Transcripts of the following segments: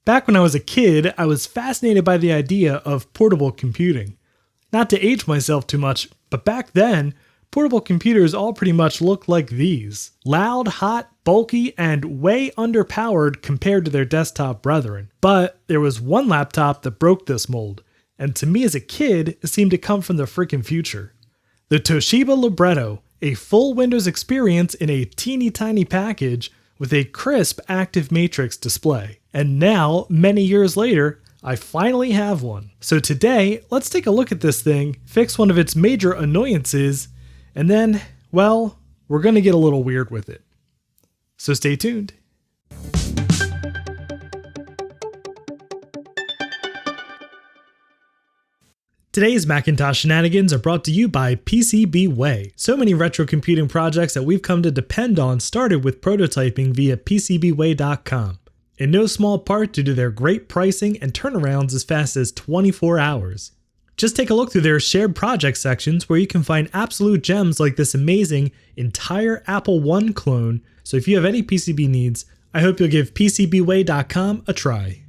Back when I was a kid, I was fascinated by the idea of portable computing. Not to age myself too much, but back then, portable computers all pretty much looked like these. Loud, hot, bulky, and way underpowered compared to their desktop brethren. But there was one laptop that broke this mold, and to me as a kid, it seemed to come from the freaking future. The Toshiba Libretto, a full Windows experience in a teeny tiny package with a crisp active matrix display. And now, many years later, I finally have one. So today, let's take a look at this thing, fix one of its major annoyances, and then, well, we're gonna get a little weird with it. So stay tuned. Today's Hackintosh shenanigans are brought to you by PCBWay. So many retro computing projects that we've come to depend on started with prototyping via PCBWay.com, in no small part due to their great pricing and turnarounds as fast as 24 hours. Just take a look through their shared project sections where you can find absolute gems like this amazing entire Apple I clone, so if you have any PCB needs, I hope you'll give PCBWay.com a try.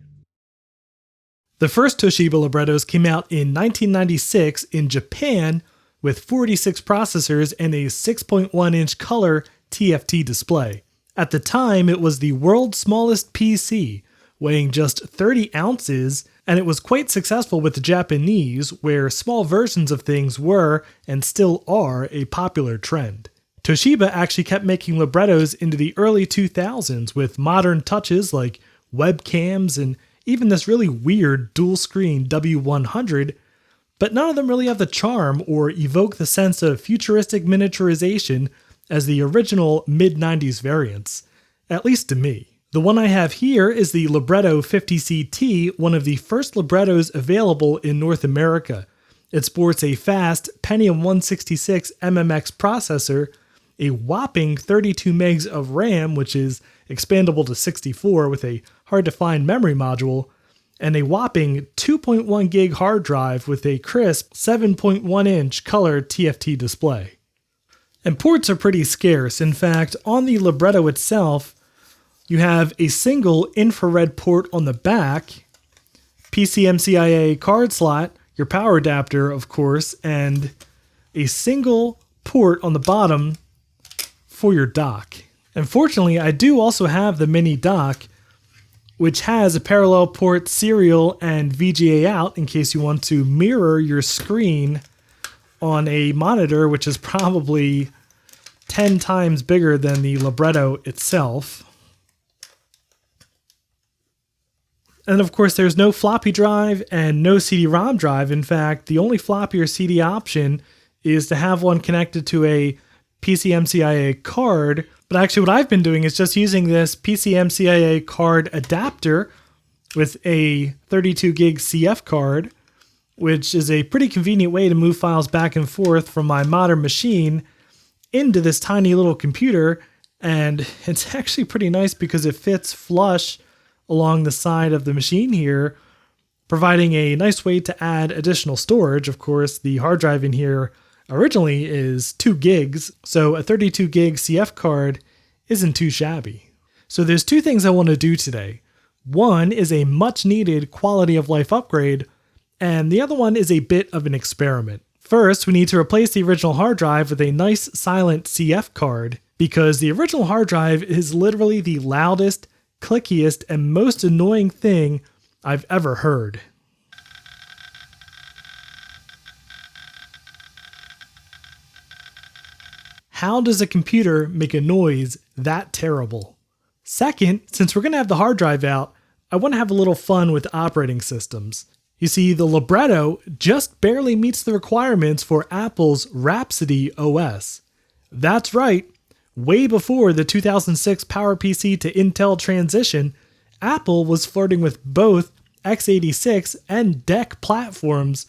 The first Toshiba Librettos came out in 1996 in Japan with 46 processors and a 6.1-inch color TFT display. At the time, it was the world's smallest PC, weighing just 30 ounces, and it was quite successful with the Japanese, where small versions of things were, and still are, a popular trend. Toshiba actually kept making librettos into the early 2000s with modern touches like webcams and even this really weird dual-screen W100, but none of them really have the charm or evoke the sense of futuristic miniaturization as the original mid-90s variants, at least to me. The one I have here is the Libretto 50CT, one of the first librettos available in North America. It sports a fast Pentium 166 MMX processor, a whopping 32 megs of RAM, which is expandable to 64 with a hard-to-find memory module, and a whopping 2.1 gig hard drive with a crisp 7.1-inch color TFT display. And ports are pretty scarce. In fact, on the Libretto itself, you have a single infrared port on the back, PCMCIA card slot, your power adapter, of course, and a single port on the bottom for your dock. Unfortunately, I do also have the mini dock, which has a parallel port serial and VGA out in case you want to mirror your screen on a monitor, which is probably 10 times bigger than the Libretto itself. And of course, there's no floppy drive and no CD-ROM drive. In fact, the only floppy or CD option is to have one connected to a PCMCIA card. But actually what I've been doing is just using this PCMCIA card adapter with a 32 gig CF card, which is a pretty convenient way to move files back and forth from my modern machine into this tiny little computer. And it's actually pretty nice because it fits flush along the side of the machine here, providing a nice way to add additional storage. Of course, the hard drive in here originally is 2 gigs, so a 32 gig CF card isn't too shabby. So there's two things I want to do today. One is a much needed quality of life upgrade, and the other one is a bit of an experiment. First, we need to replace the original hard drive with a nice silent CF card, because the original hard drive is literally the loudest, clickiest, and most annoying thing I've ever heard. How does a computer make a noise that terrible? Second, since we're going to have the hard drive out, I want to have a little fun with operating systems. You see, the Libretto just barely meets the requirements for Apple's Rhapsody OS. That's right, way before the 2006 PowerPC to Intel transition, Apple was flirting with both x86 and DEC platforms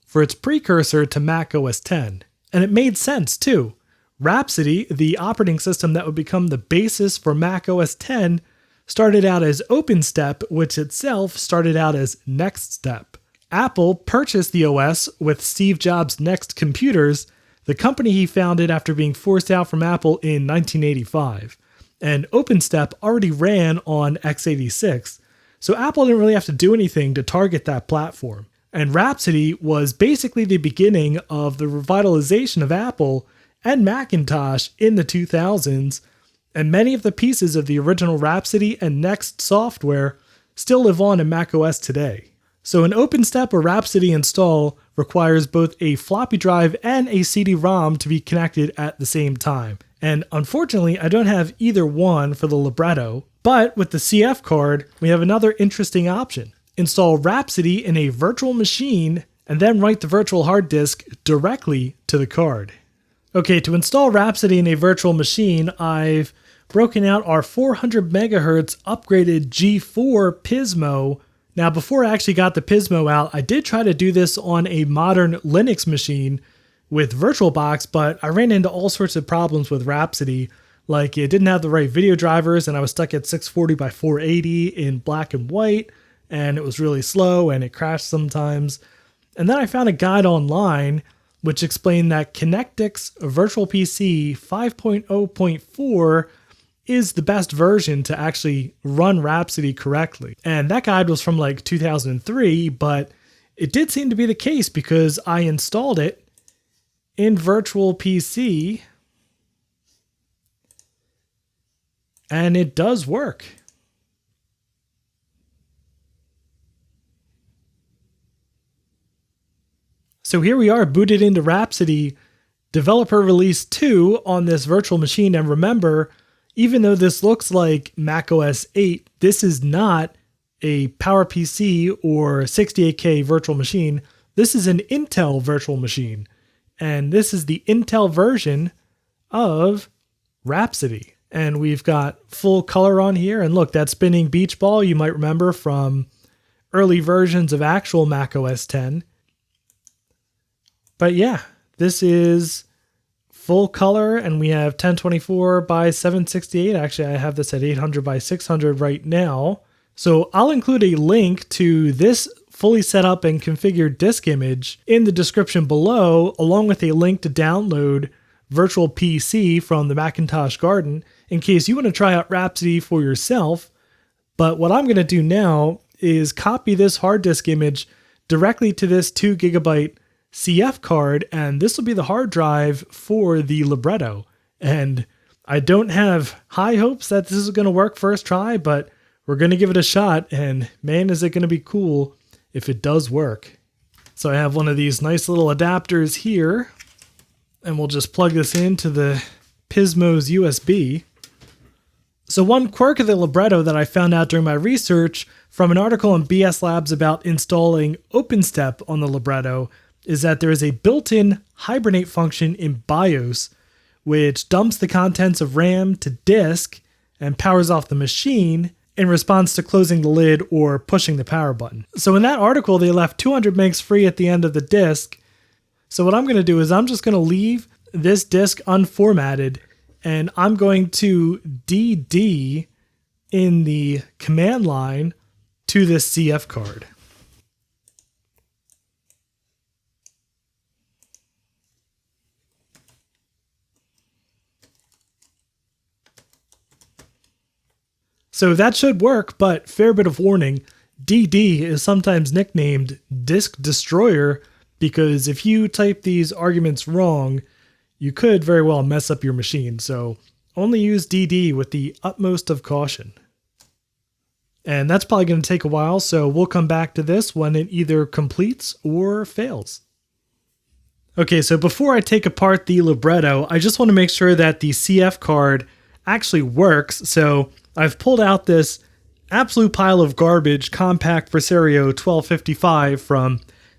for its precursor to Mac OS X. And it made sense too. Rhapsody, the operating system that would become the basis for Mac OS X, started out as OpenStep, which itself started out as NextStep. Apple purchased the OS with Steve Jobs' Next Computers, the company he founded after being forced out from Apple in 1985. And OpenStep already ran on x86, So Apple didn't really have to do anything to target that platform. And Rhapsody was basically the beginning of the revitalization of Apple and Macintosh in the 2000s, and many of the pieces of the original Rhapsody and Next software still live on in macOS today. So an OpenStep or Rhapsody install requires both a floppy drive and a CD-ROM to be connected at the same time. And unfortunately, I don't have either one for the Libretto, but with the CF card, we have another interesting option. Install Rhapsody in a virtual machine and then write the virtual hard disk directly to the card. Okay, to install Rhapsody in a virtual machine, I've broken out our 400 megahertz upgraded G4 Pismo. Now, before I actually got the Pismo out, I did try to do this on a modern Linux machine with VirtualBox, but I ran into all sorts of problems with Rhapsody. Like, it didn't have the right video drivers, and I was stuck at 640 by 480 in black and white, and it was really slow, and it crashed sometimes. And then I found a guide online which explained that Connectix Virtual PC 5.0.4 is the best version to actually run Rhapsody correctly. And that guide was from like 2003, but it did seem to be the case because I installed it in Virtual PC and it does work. So here we are booted into Rhapsody Developer Release 2 on this virtual machine. And remember, even though this looks like macOS 8, this is not a PowerPC or 68K virtual machine. This is an Intel virtual machine. And this is the Intel version of Rhapsody. And we've got full color on here. And look, that spinning beach ball you might remember from early versions of actual macOS 10. But yeah, this is full color, and we have 1024 by 768. Actually, I have this at 800 by 600 right now. So I'll include a link to this fully set up and configured disk image in the description below, along with a link to download Virtual PC from the Hackintosh Garden in case you want to try out Rhapsody for yourself. But what I'm going to do now is copy this hard disk image directly to this 2 GB CF card, and this will be the hard drive for the Libretto. And I don't have high hopes that this is going to work first try, but we're going to give it a shot, and man, is it going to be cool if it does work. So I have one of these nice little adapters here, and we'll just plug this into the Pismo's USB. So one quirk of the Libretto that I found out during my research from an article on BS Labs about installing OpenStep on the Libretto is that there is a built-in hibernate function in BIOS, which dumps the contents of RAM to disk and powers off the machine in response to closing the lid or pushing the power button. So in that article, they left 200 megs free at the end of the disk. So what I'm going to do is I'm just going to leave this disk unformatted, and I'm going to DD in the command line to this CF card. So that should work, but fair bit of warning, DD is sometimes nicknamed Disk Destroyer because if you type these arguments wrong, you could very well mess up your machine. So only use DD with the utmost of caution. And that's probably going to take a while, so we'll come back to this when it either completes or fails. Okay, so before I take apart the Libretto, I just want to make sure that the CF card actually works. So I've pulled out this absolute pile of garbage compact Precursor 1255 from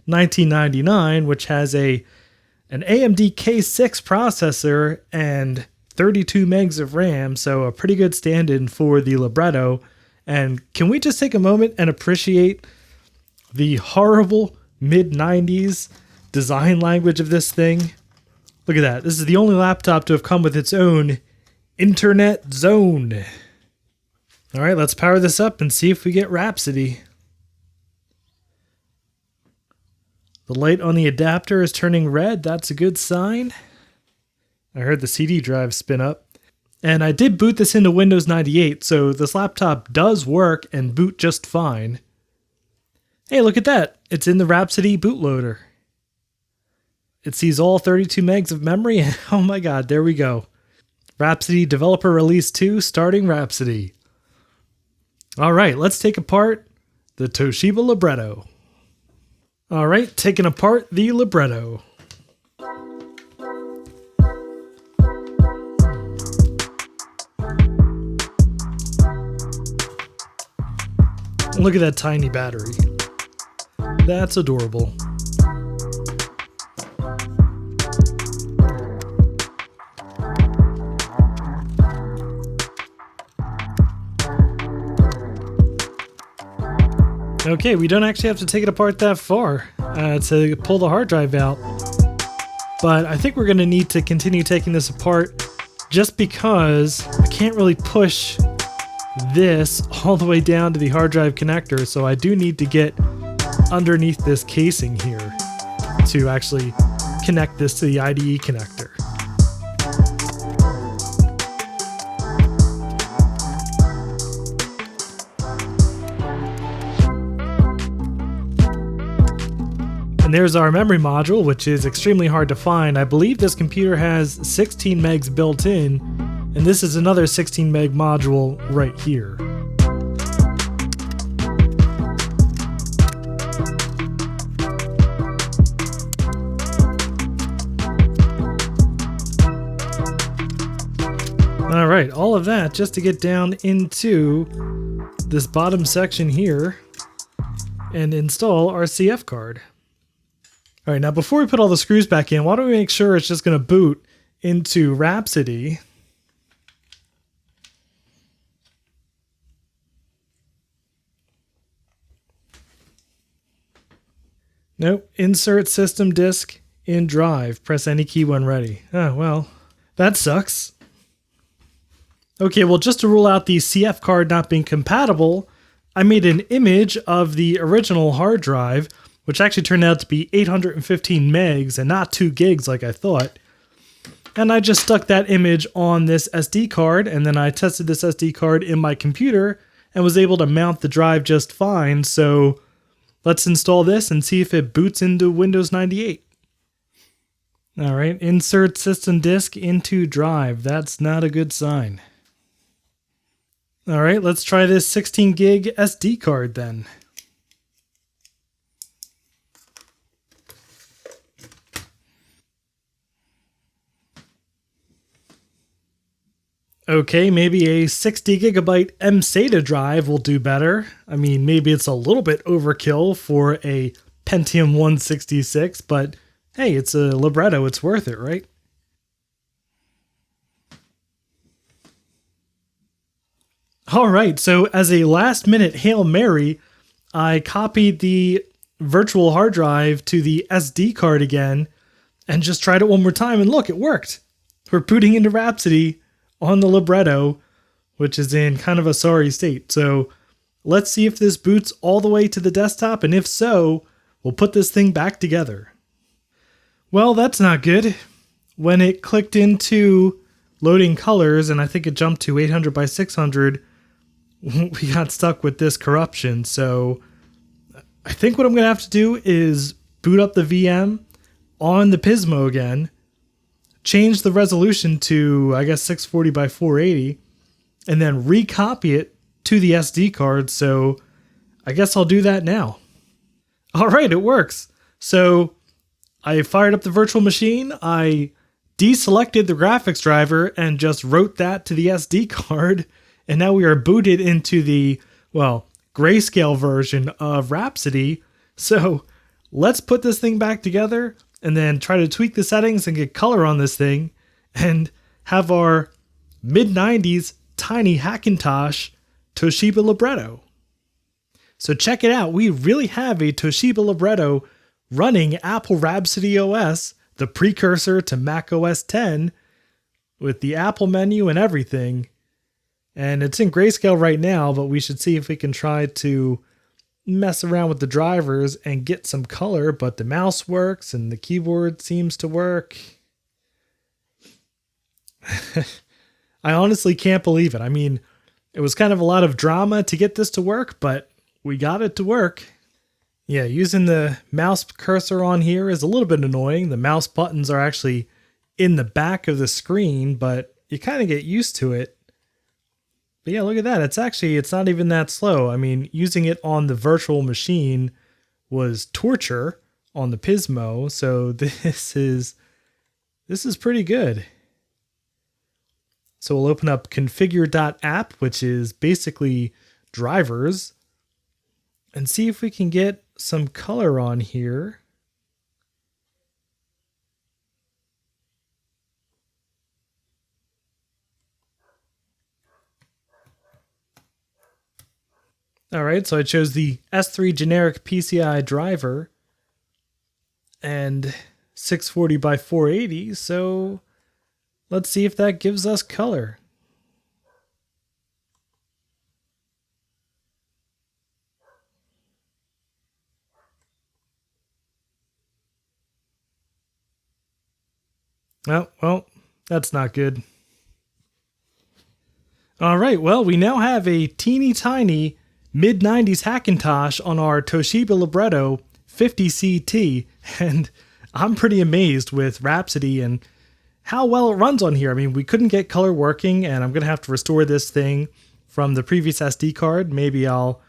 1999, which has an AMD K6 processor and 32 megs of RAM, so a pretty good stand-in for the Libretto. And can we just take a moment and appreciate the horrible mid-90s design language of this thing? Look at that. This is the only laptop to have come with its own internet zone. All right, let's power this up and see if we get Rhapsody. The light on the adapter is turning red. That's a good sign. I heard the CD drive spin up. And I did boot this into Windows 98, so this laptop does work and boot just fine. Hey, look at that. It's in the Rhapsody bootloader. It sees all 32 megs of memory, and oh my god, there we go. Rhapsody Developer Release 2 starting Rhapsody. Alright, let's take apart the Toshiba Libretto. Alright, taking apart the Libretto. Look at that tiny battery. That's adorable. Okay, we don't actually have to take it apart that far to pull the hard drive out. But I think we're going to need to continue taking this apart just because I can't really push this all the way down to the hard drive connector, so I do need to get underneath this casing here to actually connect this to the IDE connector. And there's our memory module, which is extremely hard to find. I believe this computer has 16 megs built in, and this is another 16 meg module right here. Alright, all of that just to get down into this bottom section here and install our CF card. Alright, now before we put all the screws back in, why don't we make sure it's just going to boot into Rhapsody. Nope, insert system disk in drive. Press any key when ready. Oh, well, that sucks. Okay, well, just to rule out the CF card not being compatible, I made an image of the original hard drive, which actually turned out to be 815 megs and not 2 gigs like I thought. And I just stuck that image on this SD card, and then I tested this SD card in my computer and was able to mount the drive just fine. So let's install this and see if it boots into Windows 98. All right, insert system disk into drive. That's not a good sign. All right, let's try this 16 gig SD card then. Okay, maybe a 60 gigabyte mSATA drive will do better. I mean, maybe it's a little bit overkill for a Pentium 166, but hey, it's a Libretto, it's worth it, right? Alright, so as a last minute Hail Mary, I copied the virtual hard drive to the SD card again and just tried it one more time, and look, it worked. We're booting into Rhapsody on the Libretto, which is in kind of a sorry state. So let's see if this boots all the way to the desktop, and if so, we'll put this thing back together. Well, that's not good. When it clicked into loading colors, and I think it jumped to 800 by 600, we got stuck with this corruption. So I think what I'm going to have to do is boot up the VM on the Pismo again, change the resolution to, I guess, 640 by 480, and then recopy it to the SD card. So I guess I'll do that now. All right, it works. So I fired up the virtual machine, I deselected the graphics driver and just wrote that to the SD card, and now we are booted into the, well, grayscale version of Rhapsody. So let's put this thing back together and then try to tweak the settings and get color on this thing and have our mid-90s tiny Hackintosh Toshiba Libretto. So check it out. We really have a Toshiba Libretto running Apple Rhapsody OS, the precursor to Mac OS X, with the Apple menu and everything. And it's in grayscale right now, but we should see if we can try to mess around with the drivers and get some color. But the mouse works and the keyboard seems to work. I honestly can't believe it. I mean, it was kind of a lot of drama to get this to work, but we got it to work. Yeah, using the mouse cursor on here is a little bit annoying. The mouse buttons are actually in the back of the screen, but you kind of get used to it. But yeah, look at that. It's not even that slow. I mean, using it on the virtual machine was torture on the Pismo, so this is pretty good. So we'll open up configure.app, which is basically drivers, and see if we can get some color on here. All right, so I chose the S3 generic PCI driver and 640 by 480, so let's see if that gives us color. Oh, well, that's not good. All right, well, we now have a teeny tiny mid-90s Hackintosh on our Toshiba Libretto 50CT, and I'm pretty amazed with Rhapsody and how well it runs on here. I mean, we couldn't get color working, and I'm going to have to restore this thing from the previous SD card. Maybe I'll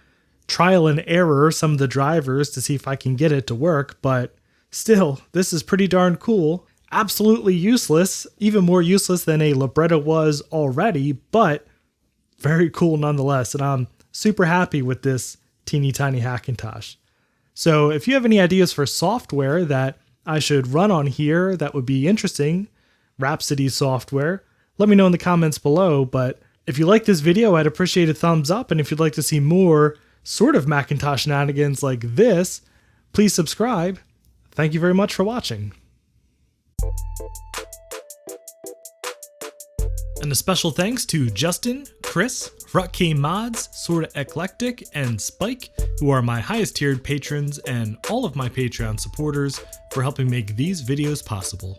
trial and error some of the drivers to see if I can get it to work, but still, this is pretty darn cool. Absolutely useless, even more useless than a Libretto was already, but very cool nonetheless, and I'm super happy with this teeny tiny Hackintosh. So if you have any ideas for software that I should run on here that would be interesting, Rhapsody software, let me know in the comments below. But if you like this video, I'd appreciate a thumbs up, and if you'd like to see more sort of Macintosh shenanigans like this, please subscribe. Thank you very much for watching. And a special thanks to Justin, Chris, Rutk Mods, Sorta Eclectic, and Spike, who are my highest tiered patrons, and all of my Patreon supporters for helping make these videos possible.